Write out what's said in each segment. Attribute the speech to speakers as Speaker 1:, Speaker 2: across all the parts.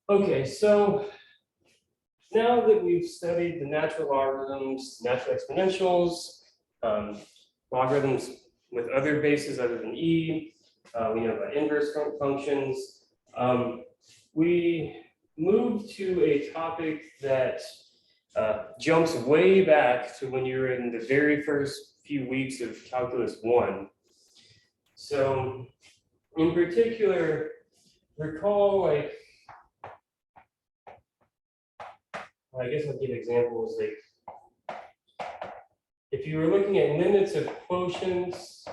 Speaker 1: Okay, so now that we've studied the natural logarithms, natural exponentials, logarithms with other bases other than e, we know about inverse functions, we move to a topic that jumps way back to when you were in the very first few weeks of Calculus 1. So in particular, recall like, I guess I'll give examples like, if you were looking at limits of quotients,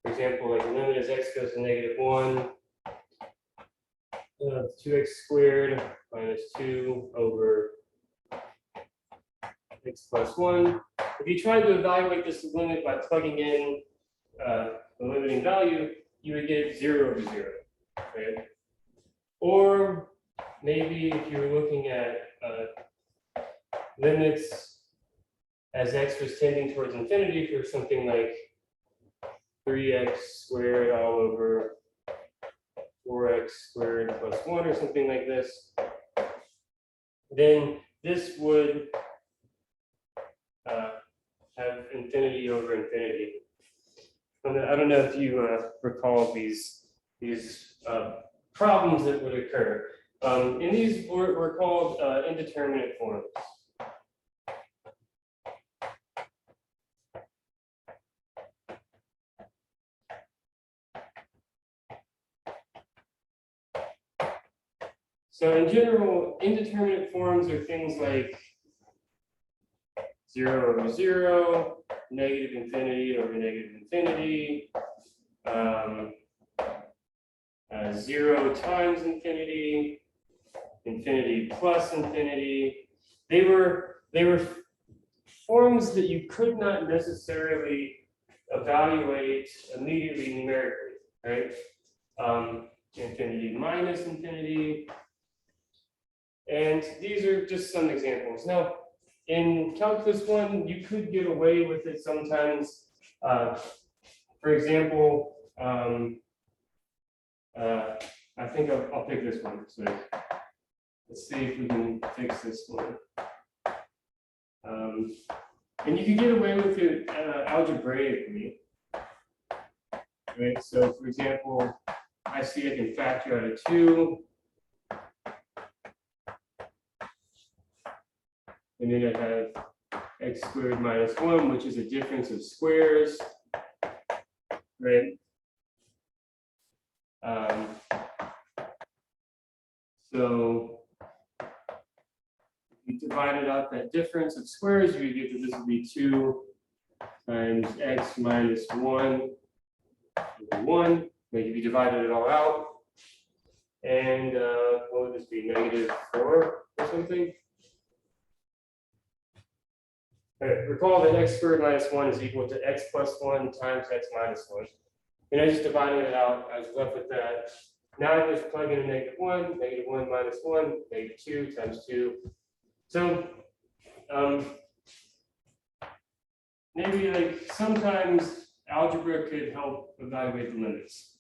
Speaker 1: for example, like the limit as x goes to -1, 2x squared minus 2 over x plus 1. If you tried to evaluate this limit by plugging in the limiting value, you would get 0 over 0, right? Or maybe if you were looking at limits as x was tending towards infinity for something like 3x squared all over 4x squared plus 1 or something like this, then this would have infinity over infinity. I don't know if you recall these problems that would occur. And these were called indeterminate forms. So in general, indeterminate forms are things like 0 over 0, negative infinity over negative infinity, 0 times infinity, infinity plus infinity. They were forms that you could not necessarily evaluate immediately numerically, right? Infinity minus infinity. And these are just some examples. Now, in Calculus 1, you could get away with it sometimes. For example, I think I'll pick this one. So let's see if we can fix this one. And you can get away with it algebraically. Right? So for example, I see I can factor out of 2. And then I have x squared minus 1, which is a difference of squares, right? So if you divided out that difference of squares, you get that this would be 2 times x minus 1 over 1. Like if you divided it all out, and what would this be, -4 or something? Recall that x squared minus 1 is equal to x plus 1 times x minus 1. And I just divided it out. I was left with that. Now I just plug in a -1, -1 minus 1, -2 times 2. So maybe like sometimes algebra could help evaluate the limits.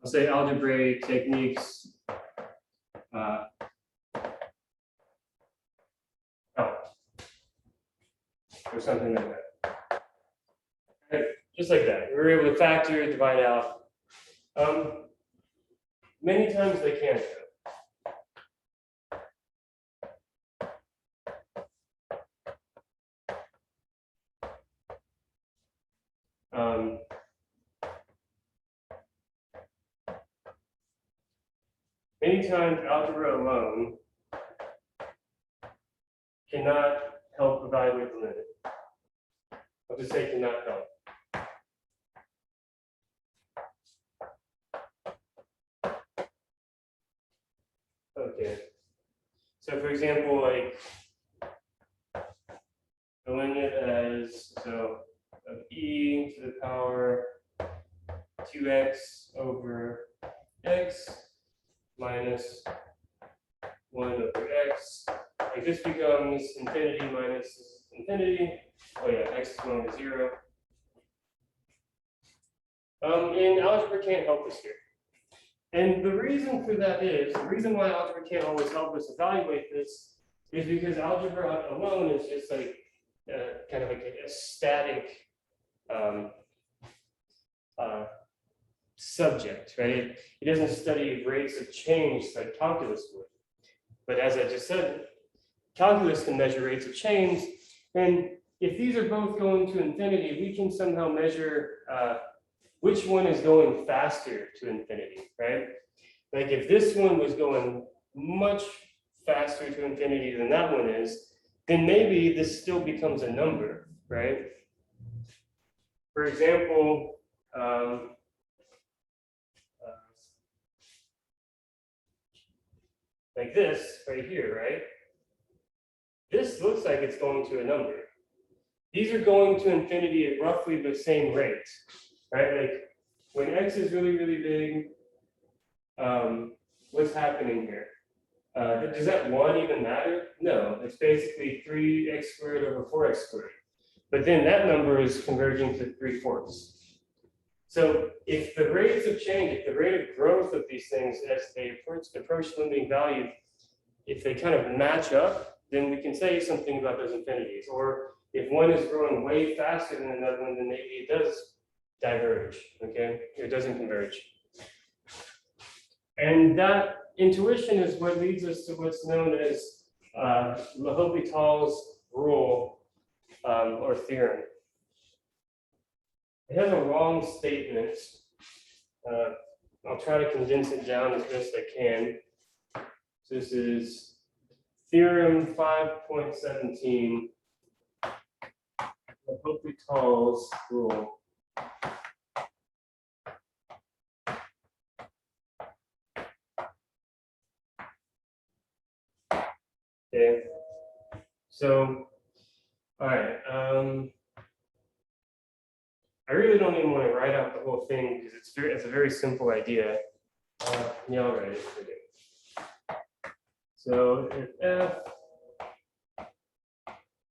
Speaker 1: I'll say algebraic techniques help, or something like that. Okay, just like that. We're able to factor, divide out. Many times they can't. Many times algebra alone cannot help evaluate the limit. I'll just say cannot help. Okay. So for example, like the limit as so of e to the power 2x over x minus 1 over x like this becomes infinity minus infinity. Oh yeah, x is going to 0. And algebra can't help us here. And the reason for that is, the reason why algebra can't always help us evaluate this is because algebra alone is just like kind of like a static subject, right? It doesn't study rates of change like calculus would. But as I just said, calculus can measure rates of change. And if these are both going to infinity, we can somehow measure which one is going faster to infinity, right? Like if this one was going much faster to infinity than that one is, then maybe this still becomes a number, right? For example, like this right here, right? This looks like it's going to a number. These are going to infinity at roughly the same rate, right? Like when x is really, really big, what's happening here? Does that 1 even matter? No, it's basically 3x squared over 4x squared. But then that number is converging to 3/4. So if the rates of change, if the rate of growth of these things as they approach limiting value, if they kind of match up, then we can say something about those infinities. Or if one is growing way faster than another one, then maybe it does diverge, okay? It doesn't converge. And that intuition is what leads us to what's known as Lehobital's rule or theorem. It has a long statement. I'll try to condense it down as best I can. So this is Theorem 5.17, Hopitals rule. Okay, so, all right. I really don't even want to write out the whole thing because it's a very simple idea. Yeah, I'll write it. Okay. So if f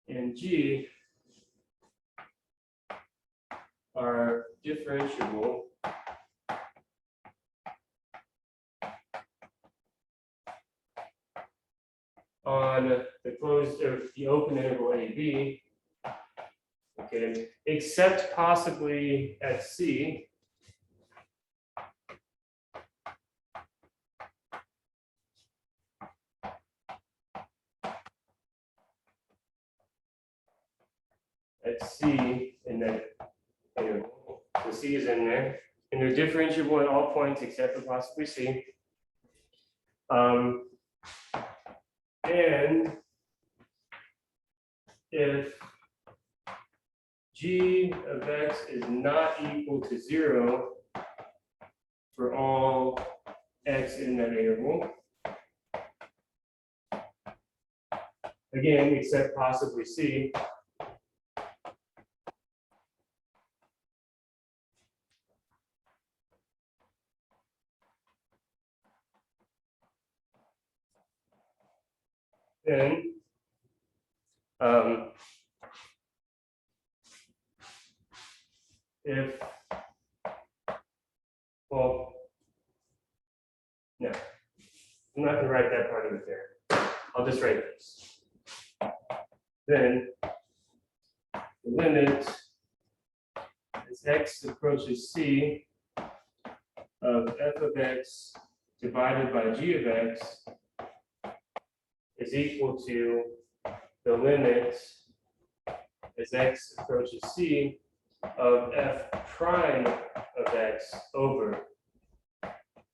Speaker 1: and g are differentiable on the closed or the open interval AB, okay, except possibly at C, in that interval. So C is in there, and they're differentiable at all points except for possibly C. And if g of x is not equal to 0 for all x in that interval, again, except possibly C, then if, well, no, I'm not going to write that part of it there. I'll just write this. Then the limit as x approaches C of f of x divided by g of x is equal to the limit as x approaches C of f prime of x over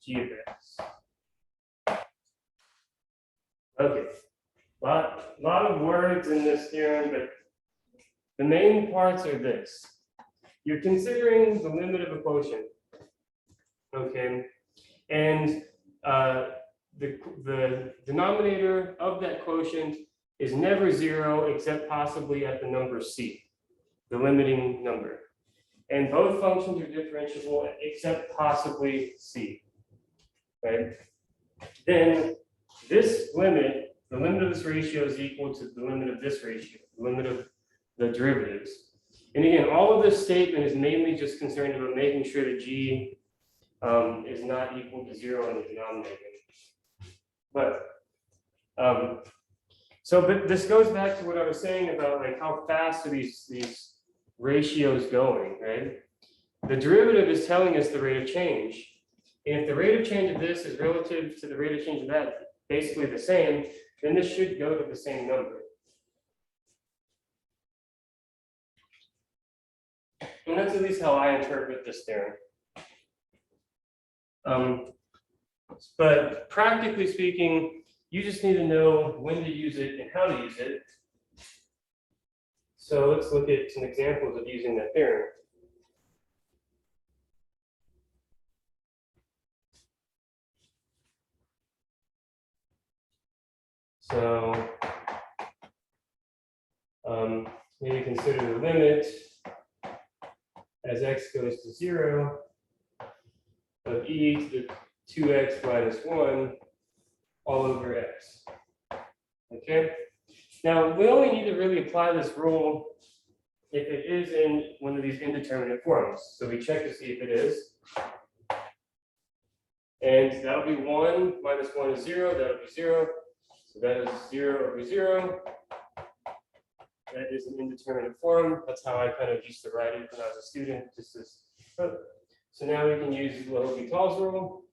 Speaker 1: g of x. Okay, lot of words in this theorem, but the main parts are this. You're considering the limit of a quotient, okay, and the denominator of that quotient is never 0 except possibly at the number C, the limiting number. And both functions are differentiable except possibly C, right? Then this limit the limit of this ratio is equal to the limit of this ratio, the limit of the derivatives. And again, all of this statement is mainly just concerned about making sure that g is not equal to 0 in the denominator. But but this goes back to what I was saying about like how fast are these ratios going, right? The derivative is telling us the rate of change. And if the rate of change of this is relative to the rate of change of that, basically the same, then this should go to the same number. And that's at least how I interpret this theorem. But practically speaking, you just need to know when to use it and how to use it. So let's look at some examples of using that theorem. So maybe consider the limit as x goes to 0 of e to the 2x minus 1 all over x. Okay. Now we only need to really apply this rule if it is in one of these indeterminate forms. So we check to see if it is. And that'll be 1 minus 1 is 0, that'll be 0. So that is 0 over 0. That is an indeterminate form. That's how I kind of used to write it when I was a student. Just as, so now we can use Lehobital's rule.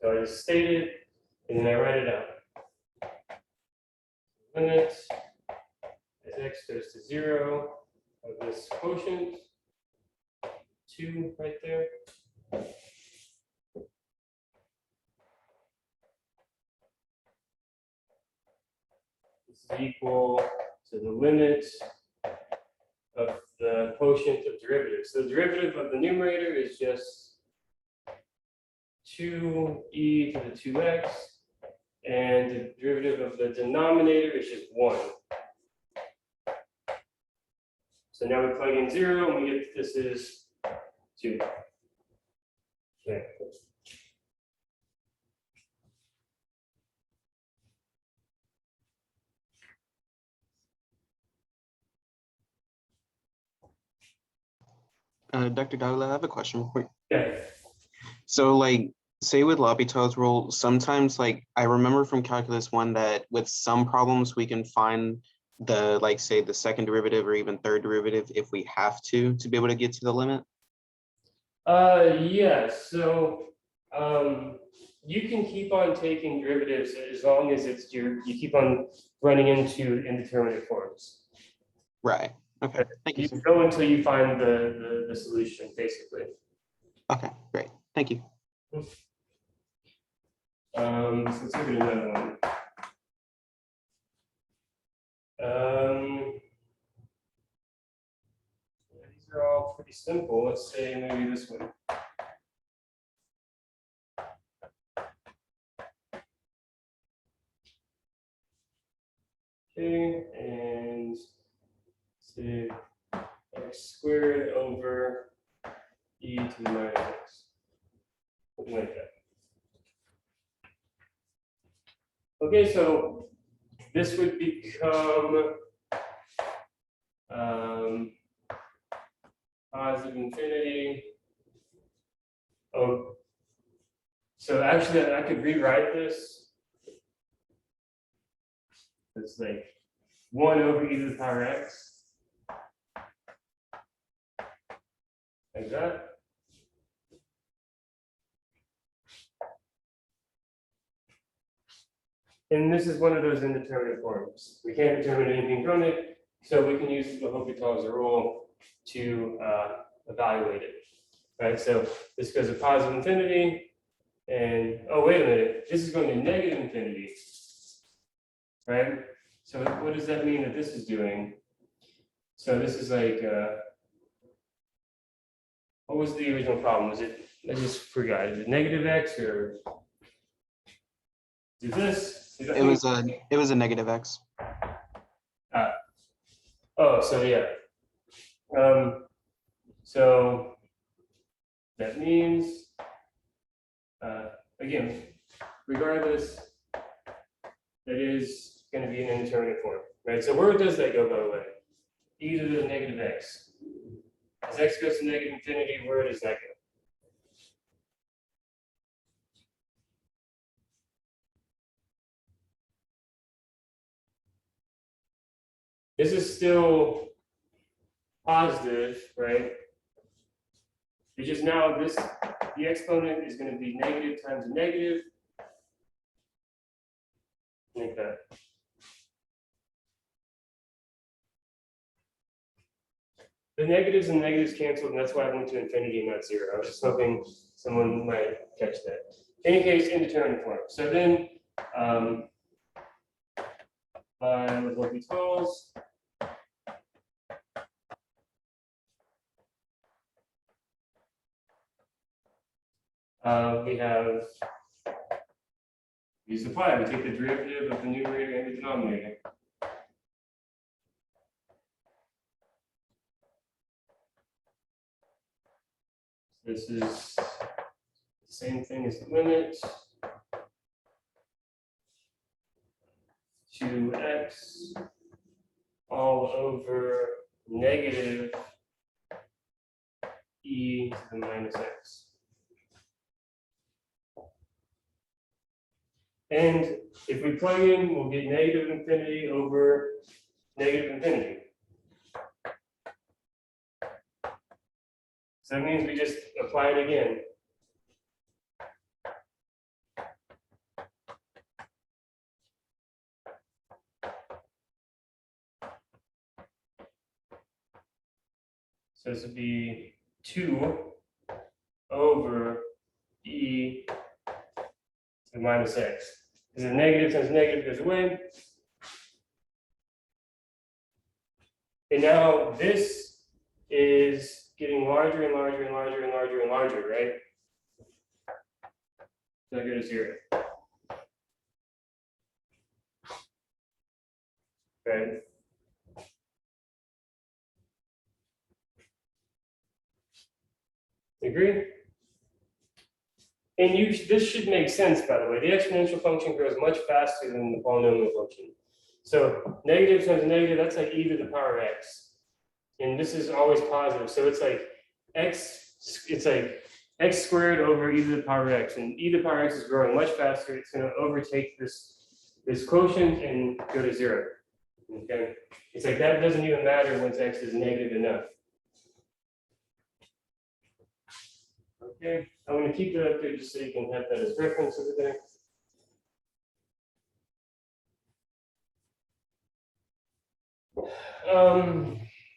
Speaker 1: So I just state it, and then I write it out. Limit as x goes to 0 of this quotient, 2 right there. This is equal to the limit of the quotient of derivatives. So the derivative of the numerator is just 2e to the 2x, and the derivative of the denominator is just 1. So now we plug in 0 and we get this is 2. Okay.
Speaker 2: Dr. Dagla, I have a question for you.
Speaker 1: Yeah.
Speaker 2: So like, say with L'Hopital's rule, sometimes like I remember from Calculus 1 that with some problems we can find the like say the second derivative or even third derivative if we have to be able to get to the limit.
Speaker 1: Yes. So you can keep on taking derivatives as long as it's you keep on running into indeterminate forms.
Speaker 2: Right. Okay. Thank you.
Speaker 1: You can go until you find the solution, basically.
Speaker 2: Okay, great. Thank you.
Speaker 1: So let's look at another one. These are all pretty simple. Let's say maybe this one. Okay, and say x squared over e to the minus x. Something like that. Okay, so this would become positive infinity. Oh, so actually I could rewrite this. It's like 1 over e to the power x. Like that. And this is one of those indeterminate forms. We can't determine anything from it, so we can use the Hopitals rule to evaluate it. Right, so this goes to positive infinity, and oh, wait a minute, this is going to negative infinity. Right? So what does that mean that this is doing? So this is like, what was the original problem? Was it, I just forgot, is it negative x or is this?
Speaker 2: It was a negative x.
Speaker 1: Oh, so yeah. So that means, again, regardless, that is going to be an indeterminate form, right? So where does that go, by the way? E to the negative x. As x goes to negative infinity, where does that go? This is still positive, right? It's just now the exponent is going to be negative times a negative, like that. The negatives and negatives canceled, and that's why I went to infinity and not zero. I was just hoping someone might catch that. In any case, indeterminate form. So then, by Hopitals, we have use the apply. We take the derivative of the numerator and the denominator. This is the same thing as the limit. 2x all over negative e to the minus x. And if we plug in, we'll get negative infinity over negative infinity. So that means we just apply it again. So this would be 2 over e to the minus x. Because the negative times negative goes away. And now this is getting larger and larger and larger and larger and larger, right? So I go to 0. Right? Agree? And this should make sense, by the way. The exponential function grows much faster than the polynomial function. So negative times negative, that's like e to the power x. And this is always positive. So it's like it's like x squared over e to the power x. And e to the power x is growing much faster. It's going to overtake this quotient and go to 0. Okay? It's like that doesn't even matter once x is negative enough. Okay, I'm going to keep it up there just so you can have that as reference over there.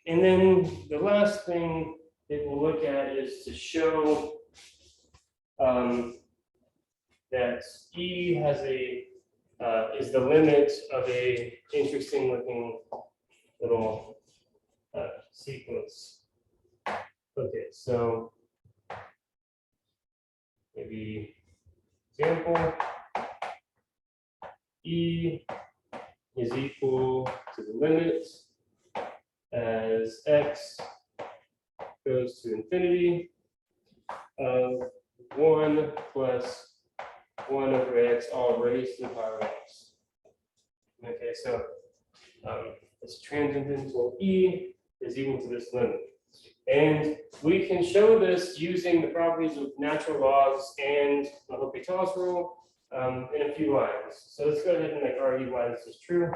Speaker 1: And then the last thing that we'll look at is to show that E has is the limit of a interesting looking little sequence. Okay, so maybe example, E is equal to the limit as x goes to infinity of 1 plus 1 over x all raised to the power of x. Okay, so this transcendental E is equal to this limit. And we can show this using the properties of natural logs and the Hopitals rule in a few lines. So let's go ahead and argue why this is true.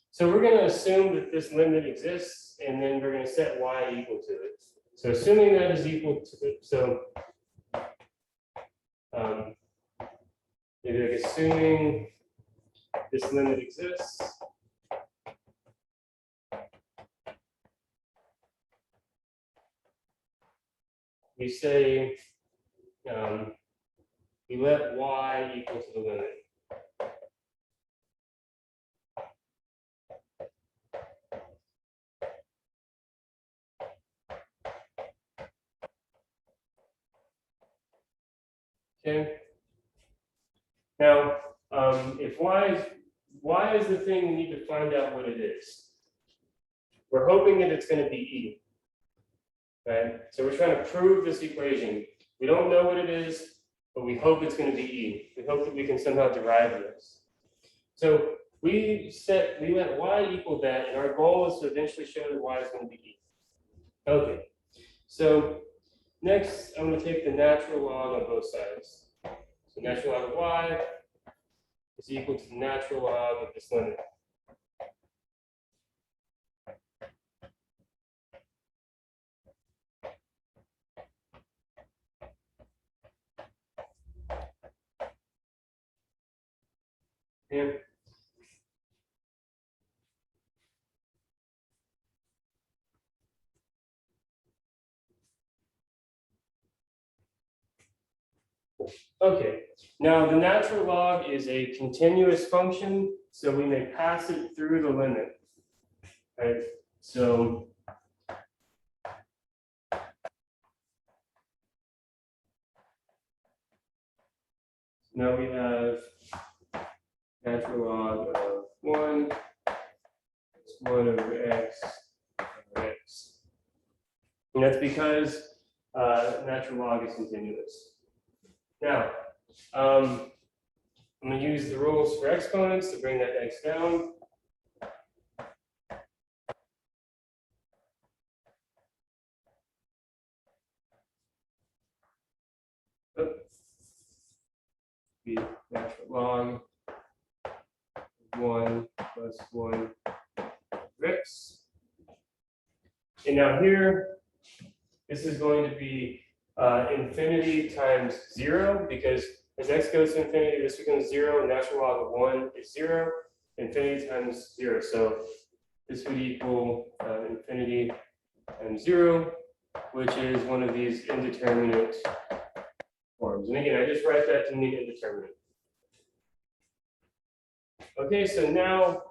Speaker 1: So we're going to assume that this limit exists, and then we're going to set y equal to it. So assuming that is equal to it, so maybe like assuming this limit exists. We say we let y equal to the limit. Okay. Now, if y is y is the thing we need to find out what it is. We're hoping that it's going to be e. Okay, so we're trying to prove this equation. We don't know what it is, but we hope it's going to be e. We hope that we can somehow derive this. So we let y equal that, and our goal is to eventually show that y is going to be e. Okay, so next I'm going to take the natural log on both sides. So natural log of y is equal to the natural log of this limit. Here. Okay, now the natural log is a continuous function, so we may pass it through the limit. Right, so now we have natural log of 1 is 1 over x over x. And that's because natural log is continuous. Now, I'm going to use the rules for exponents to bring that x down. The natural log of 1 plus 1 over x. And now here, this is going to be infinity times 0, because as x goes to infinity, this becomes 0. Natural log of 1 is 0. Infinity times 0. So this would equal infinity times 0, which is one of these indeterminate forms. And again, I just write that to mean indeterminate. Okay, so now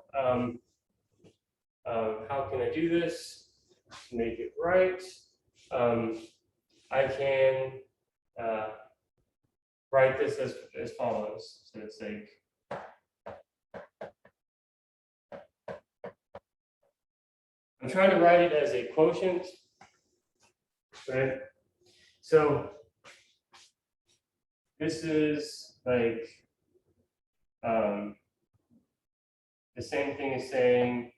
Speaker 1: how can I do this to make it right? I can write this as follows. So it's like I'm trying to write it as a quotient, right? So this is like the same thing as saying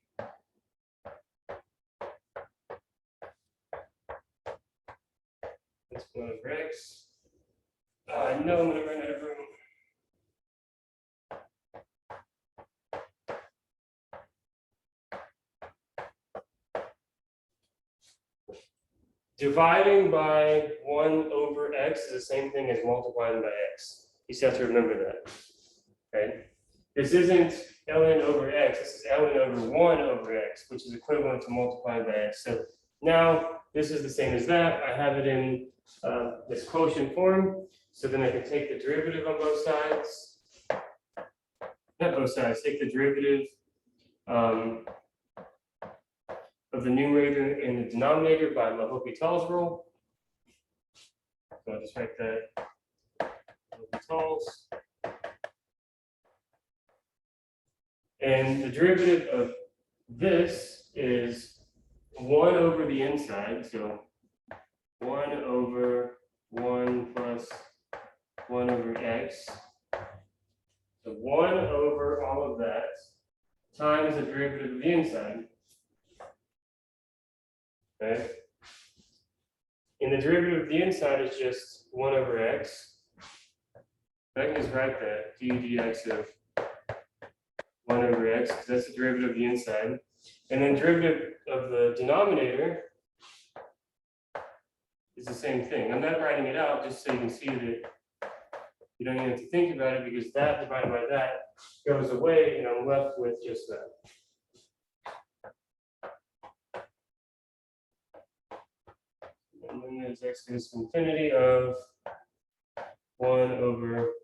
Speaker 1: it's 1 over x. I know I'm going to run out of room. Dividing by 1 over x is the same thing as multiplying by x. You just have to remember that. Okay? This isn't ln over x, this is ln over 1 over x, which is equivalent to multiplying by x. So now this is the same as that. I have it in this quotient form. So then I can take the derivative on both sides. Not both sides, take the derivative of the numerator and the denominator by Lehobital's rule. So I'll just write that Hopitals. And the derivative of this is 1 over the inside. So 1 over 1 plus 1 over x. So 1 over all of that times the derivative of the inside. Okay. And the derivative of the inside is just 1 over x. I can just write that d dx of 1 over x, because that's the derivative of the inside. And then derivative of the denominator is the same thing. I'm not writing it out just so you can see that you don't even have to think about it, because that divided by that goes away, and I'm left with just that. And then there's x goes to infinity of 1 over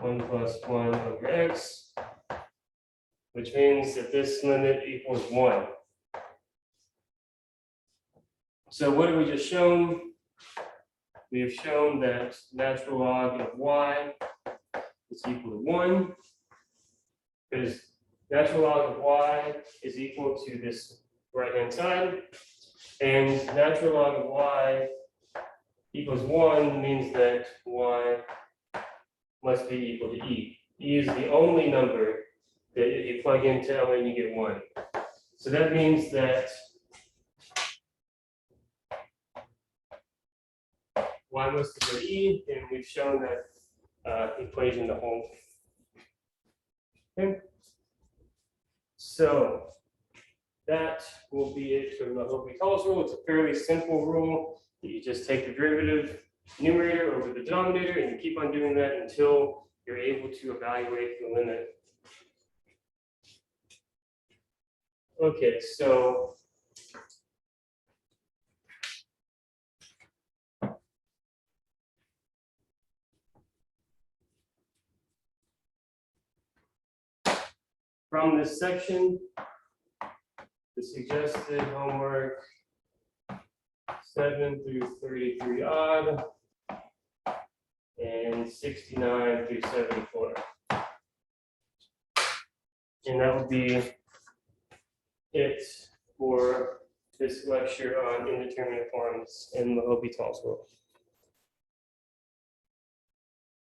Speaker 1: 1 plus 1 over x, which means that this limit equals 1. So what have we just shown? We have shown that natural log of y is equal to 1. because natural log of y is equal to this right-hand side, and natural log of y equals 1 means that y must be equal to e. E is the only number that if you plug into ln, you get 1. So that means that y must be equal to e, and we've shown that equation to hold. Okay. So that will be it for the Hopitals rule. It's a fairly simple rule. You just take the derivative numerator over the denominator, and you keep on doing that until you're able to evaluate the limit. Okay, so from this section, the suggested homework 7 through 33 odd and 69 through 74. And that would be it for this lecture on indeterminate forms in the Hopitals rule.